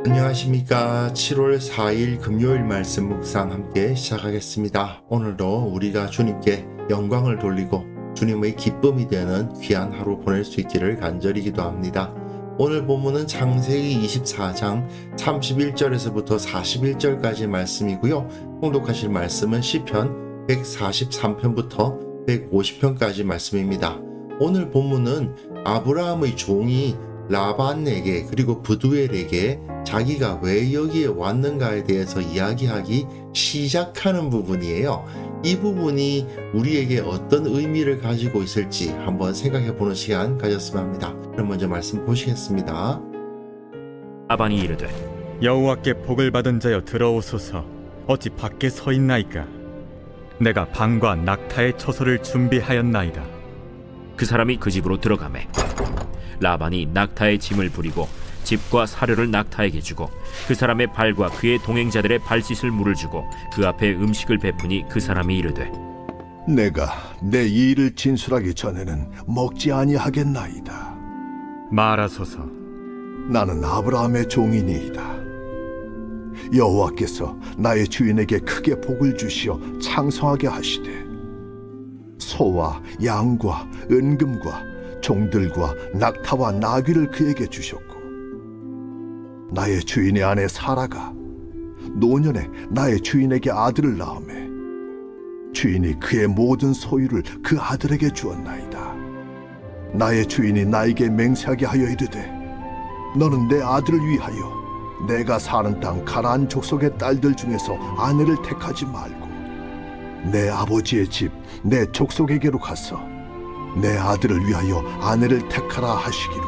안녕하십니까. 7월 4일 금요일 말씀 묵상 함께 시작하겠습니다. 오늘도 우리가 주님께 영광을 돌리고 주님의 기쁨이 되는 귀한 하루 보낼 수 있기를 간절히 기도합니다. 오늘 본문은 창세기 24장 31절에서부터 41절까지 말씀이고요. 통독하실 말씀은 시편 143편부터 150편까지 말씀입니다. 오늘 본문은 아브라함의 종이 라반에게 그리고 브두엘에게 자기가 왜 여기에 왔는가에 대해서 이야기하기 시작하는 부분이에요. 이 부분이 우리에게 어떤 의미를 가지고 있을지 한번 생각해 보는 시간 가졌으면 합니다. 그럼 먼저 말씀 보시겠습니다. 라반이 이르되 여호와께 복을 받은 자여 들어오소서. 어찌 밖에 서 있나이까. 내가 방과 낙타의 처소를 준비하였나이다. 그 사람이 그 집으로 들어가매 라반이 낙타의 짐을 부리고 집과 사료를 낙타에게 주고 그 사람의 발과 그의 동행자들의 발 씻을 물을 주고 그 앞에 음식을 베푸니 그 사람이 이르되 내가 내 이 일을 진술하기 전에는 먹지 아니하겠나이다. 말하소서. 나는 아브라함의 종이니이다. 여호와께서 나의 주인에게 크게 복을 주시어 창성하게 하시되 소와 양과 은금과 종들과 낙타와 나귀를 그에게 주셨고 나의 주인의 아내 사라가 노년에 나의 주인에게 아들을 낳으매 주인이 그의 모든 소유를 그 아들에게 주었나이다. 나의 주인이 나에게 맹세하게 하여 이르되 너는 내 아들을 위하여 내가 사는 땅 가나안 족속의 딸들 중에서 아내를 택하지 말고 내 아버지의 집 내 족속에게로 가서 내 아들을 위하여 아내를 택하라 하시기로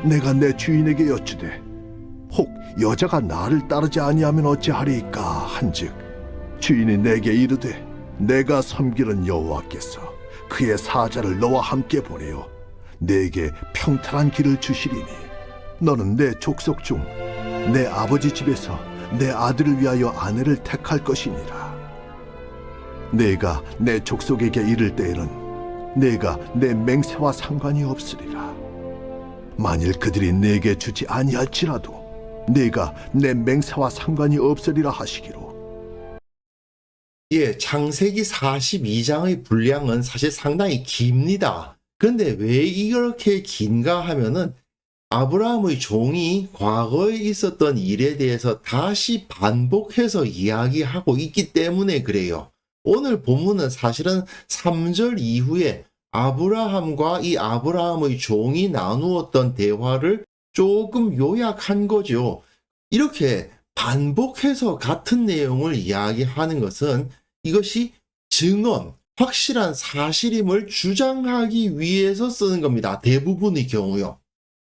내가 내 주인에게 여쭈되 혹 여자가 나를 따르지 아니하면 어찌하리이까 한즉 주인이 내게 이르되 내가 섬기는 여호와께서 그의 사자를 너와 함께 보내어 내게 평탄한 길을 주시리니 너는 내 족속 중 내 아버지 집에서 내 아들을 위하여 아내를 택할 것이니라. 내가 내 족속에게 이를 때에는 내가 내 맹세와 상관이 없으리라. 만일 그들이 내게 주지 아니할지라도 내가 내 맹세와 상관이 없으리라 하시기로. 예, 창세기 42장의 분량은 사실 상당히 깁니다. 그런데 왜 이렇게 긴가 하면은 아브라함의 종이 과거에 있었던 일에 대해서 다시 반복해서 이야기하고 있기 때문에 그래요. 오늘 본문은 사실은 3절 이후에 아브라함과 이 아브라함의 종이 나누었던 대화를 조금 요약한 거죠. 이렇게 반복해서 같은 내용을 이야기하는 것은 이것이 증언, 확실한 사실임을 주장하기 위해서 쓰는 겁니다. 대부분의 경우요.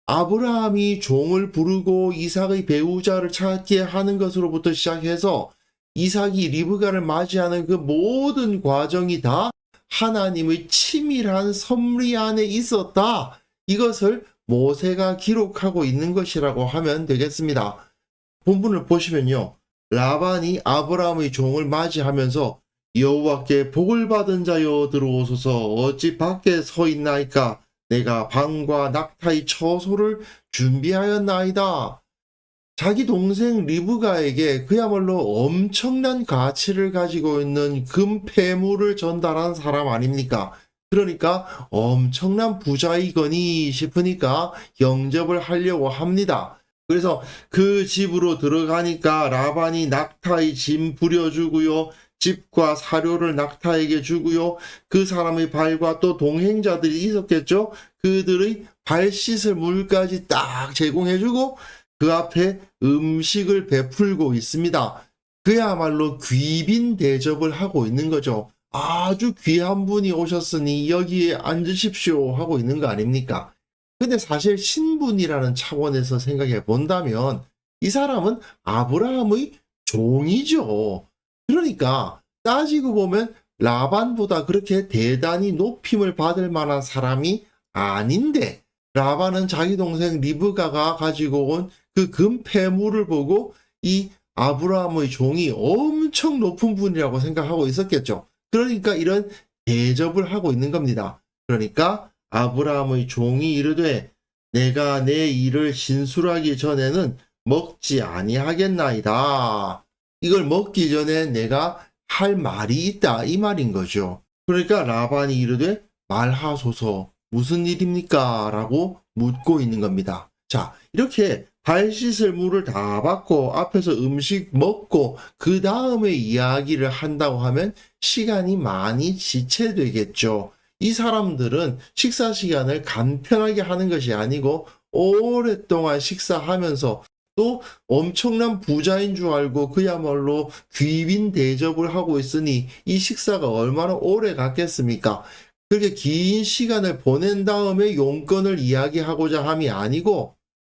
아브라함이 종을 부르고 이삭의 배우자를 찾게 하는 것으로부터 시작해서 이삭이 리브가를 맞이하는 그 모든 과정이 다 하나님의 치밀한 섭리 안에 있었다. 이것을 모세가 기록하고 있는 것이라고 하면 되겠습니다. 본문을 보시면요. 라반이 아브라함의 종을 맞이하면서 여호와께 복을 받은 자여 들어오소서. 어찌 밖에 서 있나이까. 내가 방과 낙타의 처소를 준비하였나이다. 자기 동생 리브가에게 그야말로 엄청난 가치를 가지고 있는 금폐물을 전달한 사람 아닙니까? 그러니까 엄청난 부자이거니 싶으니까 영접을 하려고 합니다. 그래서 그 집으로 들어가니까 라반이 낙타의 짐 부려주고요. 집과 사료를 낙타에게 주고요. 그 사람의 발과 또 동행자들이 있었겠죠. 그들의 발 씻을 물까지 딱 제공해주고 그 앞에 음식을 베풀고 있습니다. 그야말로 귀빈 대접을 하고 있는 거죠. 아주 귀한 분이 오셨으니 여기에 앉으십시오 하고 있는 거 아닙니까? 근데 사실 신분이라는 차원에서 생각해 본다면 이 사람은 아브라함의 종이죠. 그러니까 따지고 보면 라반보다 그렇게 대단히 높임을 받을 만한 사람이 아닌데 라반은 자기 동생 리브가가 가지고 온 그 금폐물을 보고 이 아브라함의 종이 엄청 높은 분이라고 생각하고 있었겠죠. 그러니까 이런 대접을 하고 있는 겁니다. 그러니까 아브라함의 종이 이르되 내가 내 일을 진술하기 전에는 먹지 아니하겠나이다. 이걸 먹기 전에 내가 할 말이 있다 이 말인 거죠. 그러니까 라반이 이르되 말하소서 무슨 일입니까? 라고 묻고 있는 겁니다. 자, 이렇게 발 씻을 물을 다 받고 앞에서 음식 먹고 그 다음에 이야기를 한다고 하면 시간이 많이 지체되겠죠. 이 사람들은 식사 시간을 간편하게 하는 것이 아니고 오랫동안 식사하면서 또 엄청난 부자인 줄 알고 그야말로 귀빈 대접을 하고 있으니 이 식사가 얼마나 오래 갔겠습니까? 그렇게 긴 시간을 보낸 다음에 용건을 이야기하고자 함이 아니고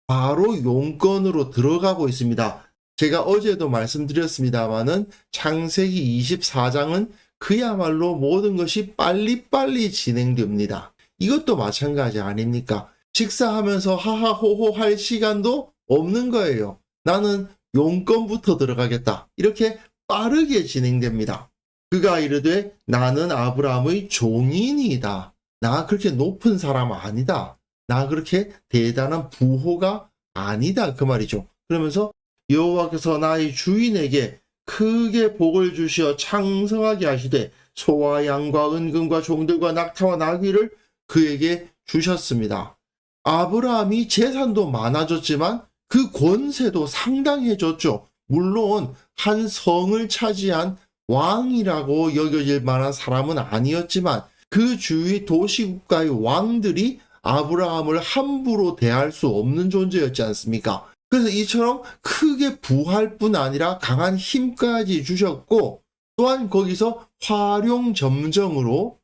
바로 용건으로 들어가고 있습니다. 제가 어제도 말씀드렸습니다마는 창세기 24장은 그야말로 모든 것이 빨리빨리 진행됩니다. 이것도 마찬가지 아닙니까? 식사하면서 하하호호 할 시간도 없는 거예요. 나는 용건부터 들어가겠다. 이렇게 빠르게 진행됩니다. 그가 이르되 나는 아브라함의 종인이다. 나 그렇게 높은 사람 아니다. 나 그렇게 대단한 부호가 아니다. 그 말이죠. 그러면서 여호와께서 나의 주인에게 크게 복을 주시어 창성하게 하시되 소와 양과 은금과 종들과 낙타와 나귀를 그에게 주셨습니다. 아브라함이 재산도 많아졌지만 그 권세도 상당해졌죠. 물론 한 성을 차지한 왕이라고 여겨질 만한 사람은 아니었지만 그 주위 도시국가의 왕들이 아브라함을 함부로 대할 수 없는 존재였지 않습니까? 그래서 이처럼 크게 부할 뿐 아니라 강한 힘까지 주셨고 또한 거기서 활용점정으로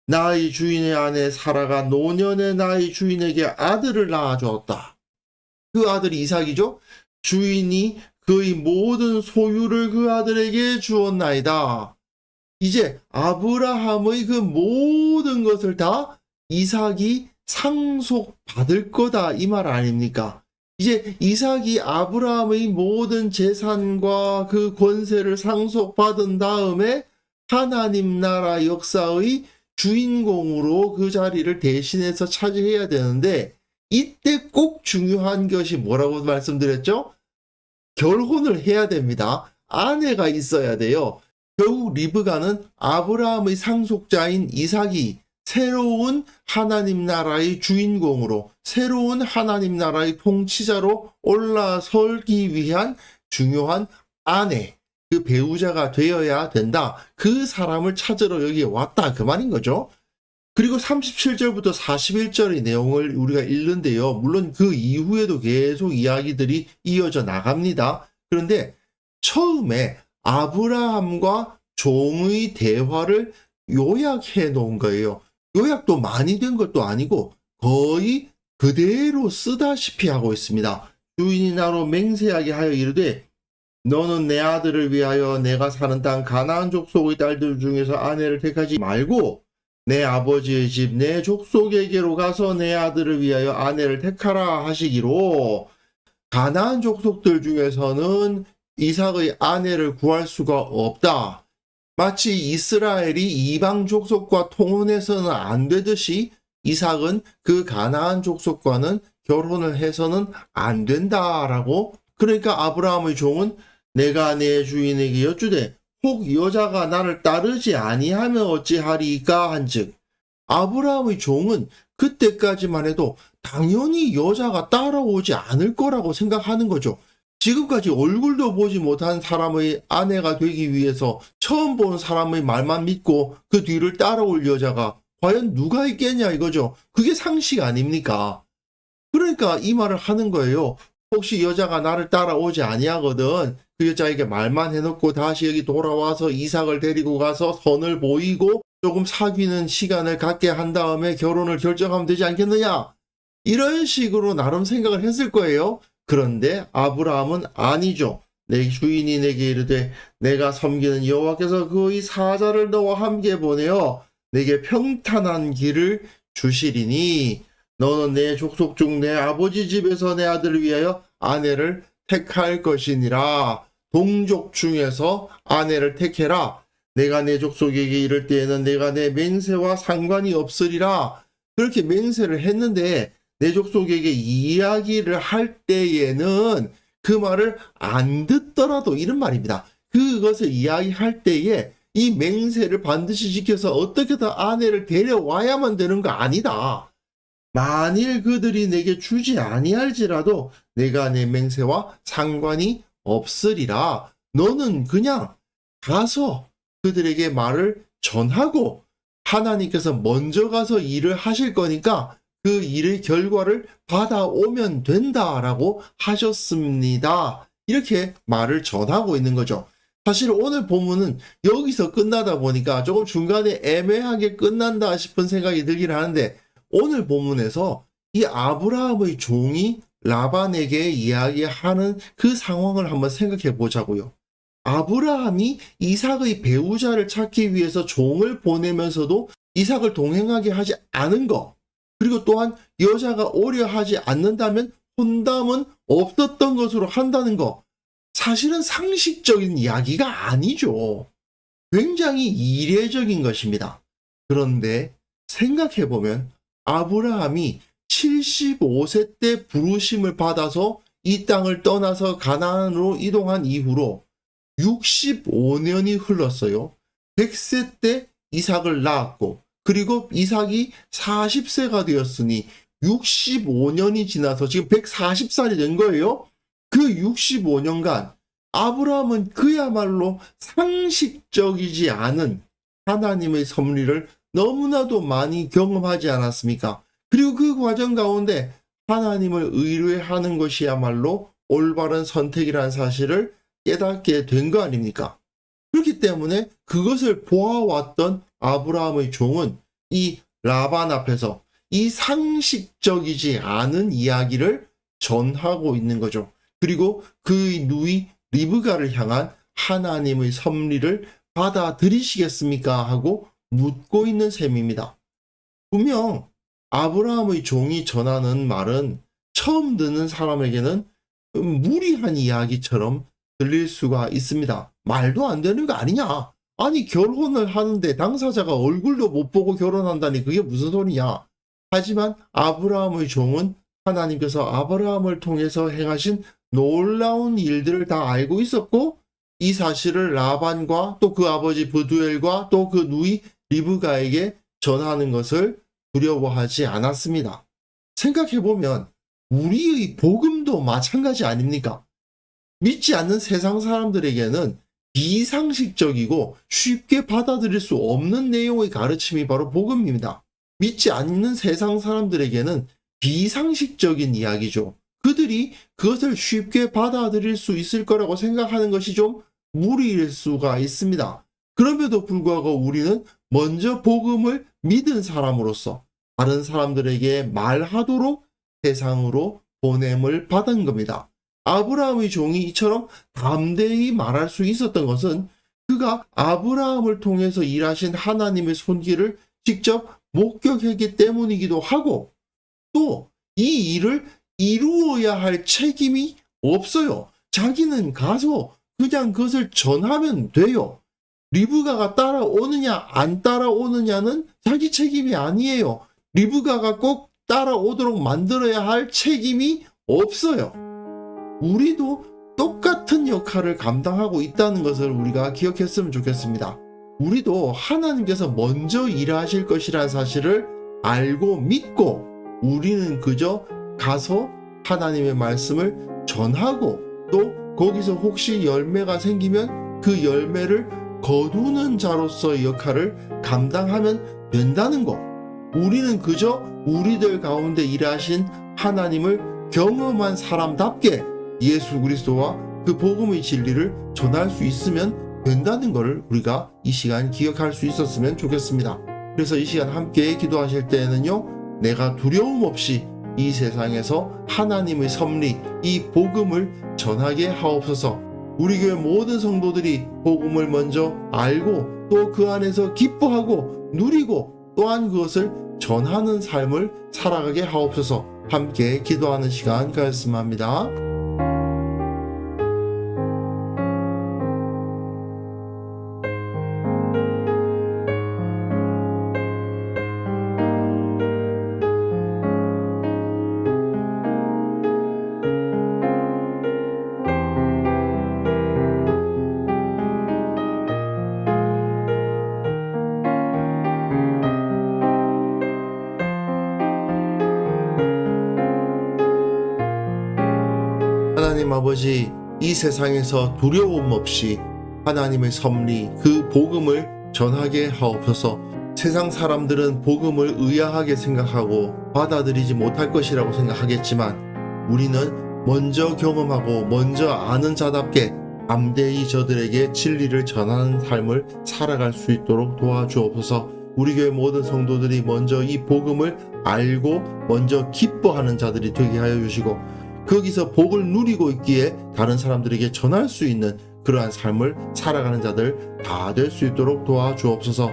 나의 주인의 아내 사라가 노년의 나의 주인에게 아들을 낳아주었다. 그 아들이 이삭이죠. 주인이 그의 모든 소유를 그 아들에게 주었나이다. 이제 아브라함의 그 모든 것을 다 이삭이 상속받을 거다 이 말 아닙니까? 이제 이삭이 아브라함의 모든 재산과 그 권세를 상속받은 다음에 하나님 나라 역사의 주인공으로 그 자리를 대신해서 차지해야 되는데 이때 꼭 중요한 것이 뭐라고 말씀드렸죠? 결혼을 해야 됩니다. 아내가 있어야 돼요. 결국 리브가는 아브라함의 상속자인 이삭이 새로운 하나님 나라의 주인공으로 새로운 하나님 나라의 통치자로 올라서기 위한 중요한 아내, 그 배우자가 되어야 된다. 그 사람을 찾으러 여기 왔다. 그 말인 거죠. 그리고 37절부터 41절의 내용을 우리가 읽는데요. 물론 그 이후에도 계속 이야기들이 이어져 나갑니다. 그런데 처음에 아브라함과 종의 대화를 요약해 놓은 거예요. 요약도 많이 된 것도 아니고 거의 그대로 쓰다시피 하고 있습니다. 주인이 나로 맹세하게 하여 이르되 너는 내 아들을 위하여 내가 사는 땅 가나안 족속의 딸들 중에서 아내를 택하지 말고 내 아버지의 집 내 족속에게로 가서 내 아들을 위하여 아내를 택하라 하시기로 가나안 족속들 중에서는 이삭의 아내를 구할 수가 없다. 마치 이스라엘이 이방 족속과 통혼해서는 안 되듯이 이삭은 그 가나안 족속과는 결혼을 해서는 안 된다라고. 그러니까 아브라함의 종은 내가 내 주인에게 여쭈되 혹 여자가 나를 따르지 아니하면 어찌하리까 한즉 아브라함의 종은 그때까지만 해도 당연히 여자가 따라오지 않을 거라고 생각하는 거죠. 지금까지 얼굴도 보지 못한 사람의 아내가 되기 위해서 처음 본 사람의 말만 믿고 그 뒤를 따라올 여자가 과연 누가 있겠냐 이거죠. 그게 상식 아닙니까? 그러니까 이 말을 하는 거예요. 혹시 여자가 나를 따라오지 아니하거든 그 여자에게 말만 해놓고 다시 여기 돌아와서 이삭을 데리고 가서 선을 보이고 조금 사귀는 시간을 갖게 한 다음에 결혼을 결정하면 되지 않겠느냐? 이런 식으로 나름 생각을 했을 거예요. 그런데 아브라함은 아니죠. 내 주인이 내게 이르되 내가 섬기는 여호와께서 그의 사자를 너와 함께 보내어 내게 평탄한 길을 주시리니 너는 내 족속 중 내 아버지 집에서 내 아들을 위하여 아내를 택할 것이니라. 동족 중에서 아내를 택해라. 내가 내 족속에게 이를 때에는 내가 내 맹세와 상관이 없으리라. 그렇게 맹세를 했는데 내 족속에게 이야기를 할 때에는 그 말을 안 듣더라도 이런 말입니다. 그것을 이야기할 때에 이 맹세를 반드시 지켜서 어떻게든 아내를 데려와야만 되는 거 아니다. 만일 그들이 내게 주지 아니할지라도 내가 내 맹세와 상관이 없으리라. 너는 그냥 가서 그들에게 말을 전하고 하나님께서 먼저 가서 일을 하실 거니까 그 일의 결과를 받아오면 된다라고 하셨습니다. 이렇게 말을 전하고 있는 거죠. 사실 오늘 본문은 여기서 끝나다 보니까 조금 중간에 애매하게 끝난다 싶은 생각이 들긴 하는데, 오늘 본문에서 이 아브라함의 종이 라반에게 이야기하는 그 상황을 한번 생각해 보자고요. 아브라함이 이삭의 배우자를 찾기 위해서 종을 보내면서도 이삭을 동행하게 하지 않은 것, 그리고 또한 여자가 오려 하지 않는다면 혼담은 없었던 것으로 한다는 것, 사실은 상식적인 이야기가 아니죠. 굉장히 이례적인 것입니다. 그런데 생각해보면 아브라함이 75세 때 부르심을 받아서 이 땅을 떠나서 가나안으로 이동한 이후로 65년이 흘렀어요. 100세 때 이삭을 낳았고, 그리고 이삭이 40세가 되었으니 65년이 지나서 지금 140살이 된 거예요. 그 65년간 아브라함은 그야말로 상식적이지 않은 하나님의 섭리를 너무나도 많이 경험하지 않았습니까? 그리고 그 과정 가운데 하나님을 의뢰하는 것이야말로 올바른 선택이라는 사실을 깨닫게 된 거 아닙니까? 그렇기 때문에 그것을 보아왔던 아브라함의 종은 이 라반 앞에서 이 상식적이지 않은 이야기를 전하고 있는 거죠. 그리고 그의 누이 리브가를 향한 하나님의 섭리를 받아들이시겠습니까? 하고 묻고 있는 셈입니다. 분명 아브라함의 종이 전하는 말은 처음 듣는 사람에게는 무리한 이야기처럼 들릴 수가 있습니다. 말도 안 되는 거 아니냐? 아니, 결혼을 하는데 당사자가 얼굴도 못 보고 결혼한다니 그게 무슨 소리냐? 하지만 아브라함의 종은 하나님께서 아브라함을 통해서 행하신 놀라운 일들을 다 알고 있었고, 이 사실을 라반과 또 그 아버지 브두엘과 또 그 누이 리브가에게 전하는 것을 두려워하지 않았습니다. 생각해보면 우리의 복음도 마찬가지 아닙니까? 믿지 않는 세상 사람들에게는 비상식적이고 쉽게 받아들일 수 없는 내용의 가르침이 바로 복음입니다. 믿지 않는 세상 사람들에게는 비상식적인 이야기죠. 그들이 그것을 쉽게 받아들일 수 있을 거라고 생각하는 것이 좀 무리일 수가 있습니다. 그럼에도 불구하고 우리는 먼저 복음을 믿은 사람으로서 다른 사람들에게 말하도록 세상으로 보냄을 받은 겁니다. 아브라함의 종이 이처럼 담대히 말할 수 있었던 것은 그가 아브라함을 통해서 일하신 하나님의 손길을 직접 목격했기 때문이기도 하고, 또 이 일을 이루어야 할 책임이 없어요. 자기는 가서 그냥 그것을 전하면 돼요. 리브가가 따라오느냐 안 따라오느냐는 자기 책임이 아니에요. 리브가가 꼭 따라오도록 만들어야 할 책임이 없어요. 우리도 똑같은 역할을 감당하고 있다는 것을 우리가 기억했으면 좋겠습니다. 우리도 하나님께서 먼저 일하실 것이라는 사실을 알고 믿고, 우리는 그저 가서 하나님의 말씀을 전하고, 또 거기서 혹시 열매가 생기면 그 열매를 거두는 자로서의 역할을 감당하면 된다는 것. 우리는 그저 우리들 가운데 일하신 하나님을 경험한 사람답게 예수 그리스도와 그 복음의 진리를 전할 수 있으면 된다는 것을 우리가 이 시간 기억할 수 있었으면 좋겠습니다. 그래서 이 시간 함께 기도하실 때에는요, 내가 두려움 없이 이 세상에서 하나님의 섭리, 이 복음을 전하게 하옵소서. 우리 교회 모든 성도들이 복음을 먼저 알고 또 그 안에서 기뻐하고 누리고 또한 그것을 전하는 삶을 살아가게 하옵소서. 함께 기도하는 시간 가졌으면 합니다. 하나님 아버지, 이 세상에서 두려움 없이 하나님의 섭리, 그 복음을 전하게 하옵소서. 세상 사람들은 복음을 의아하게 생각하고 받아들이지 못할 것이라고 생각하겠지만 우리는 먼저 경험하고 먼저 아는 자답게 담대히 저들에게 진리를 전하는 삶을 살아갈 수 있도록 도와주옵소서. 우리 교회 모든 성도들이 먼저 이 복음을 알고 먼저 기뻐하는 자들이 되게 하여 주시고 거기서 복을 누리고 있기에 다른 사람들에게 전할 수 있는 그러한 삶을 살아가는 자들 다 될 수 있도록 도와주옵소서.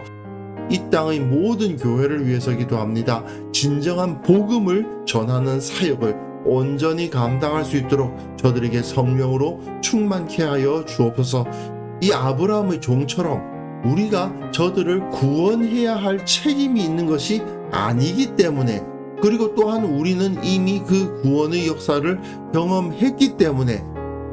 이 땅의 모든 교회를 위해서 기도합니다. 진정한 복음을 전하는 사역을 온전히 감당할 수 있도록 저들에게 성령으로 충만케 하여 주옵소서. 이 아브라함의 종처럼 우리가 저들을 구원해야 할 책임이 있는 것이 아니기 때문에, 그리고 또한 우리는 이미 그 구원의 역사를 경험했기 때문에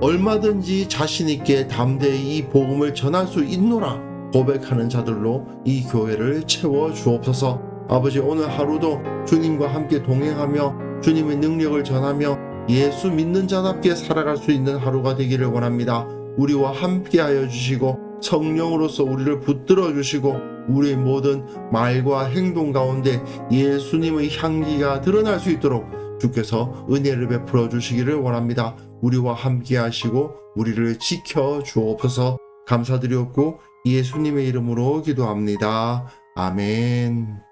얼마든지 자신 있게 담대히 이 복음을 전할 수 있노라 고백하는 자들로 이 교회를 채워 주옵소서. 아버지, 오늘 하루도 주님과 함께 동행하며 주님의 능력을 전하며 예수 믿는 자답게 살아갈 수 있는 하루가 되기를 원합니다. 우리와 함께 하여 주시고 성령으로서 우리를 붙들어 주시고 우리의 모든 말과 행동 가운데 예수님의 향기가 드러날 수 있도록 주께서 은혜를 베풀어 주시기를 원합니다. 우리와 함께 하시고 우리를 지켜 주옵소서. 감사드렸고 예수님의 이름으로 기도합니다. 아멘.